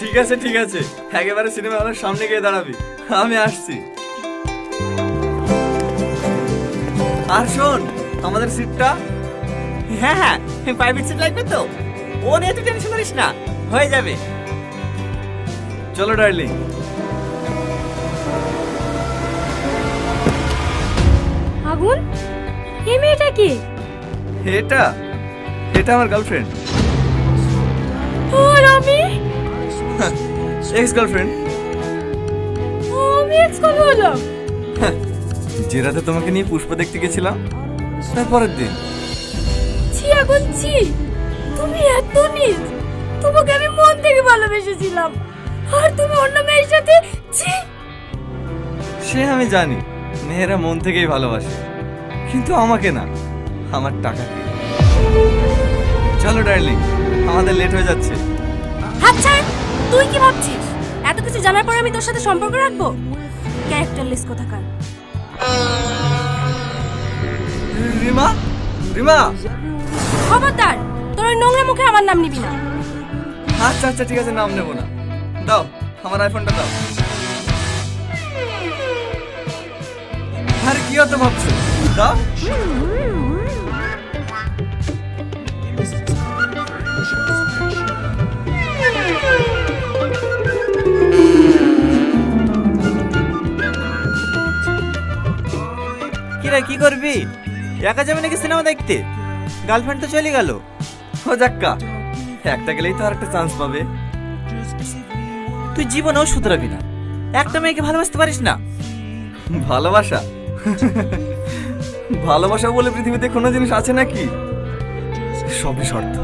ঠিক আছে ঠিক আছে, একেবারে সিনেমা হলের সামনে গিয়ে দাঁড়াবি, আমি আসছি। আর শোন, আমাদের সিটটা। হ্যাঁ হ্যাঁ, প্রাইভেট সিট লাগবে তো, ও নিয়ে তুই টেনশন করিস না, হয়ে যাবে। চলো ডার্লিং। আগুন, এই মেয়েটা কি? এটা এটা আমার গার্লফ্রেন্ড, আর আমি এক্স গার্লফ্রেন্ড। আমি এক্স কবে হলাম? যে রাতে তোমাকে নিয়ে পুষ্প দেখতে গেছিলাম তারপরের দিন। ছি আগুন ছি, তুমি এত নিজ, তোমাকে আমি মন থেকে ভালোবেসেছিলাম, আর তুমি অন্য মেয়ের সাথে। ছি। সে আমি জানি, মেয়েরা মন থেকেই ভালোবাসে, কিন্তু আমাকে না, আমার টাকাকে। চলো ডার্লিং, আমাদের লেট হয়ে যাচ্ছে। আচ্ছা, তুই কি ভাবছিস এত কিছু জানার পর আমি তোর সাথে সম্পর্ক রাখবো? ক্যারেক্টারলেস কোথাকার। রিমা, রিমা। খবরদার, তোর ওই নোংরা মুখে আমার নাম নিবি না। আচ্ছা আচ্ছা ঠিক আছে, নাম নেবো না। দাও আমার আইফোনটা দাও। আরে কি হতো ভাবছো? দাও। কিরে কি করবি? একা যাবে নাকি সিনেমা দেখতে? গার্লফ্রেন্ড তো চলে গেল। ও যাক্কা, একটা গেলেই তো আর একটা চান্স পাবে। তুই জীবনেও শুধরাবি না, একটা মেয়েকে ভালোবাসতে পারিস না? ভালোবাসা? ভালোবাসা বলে পৃথিবীতে কোনো জিনিস আছে নাকি? সবই শর্ত।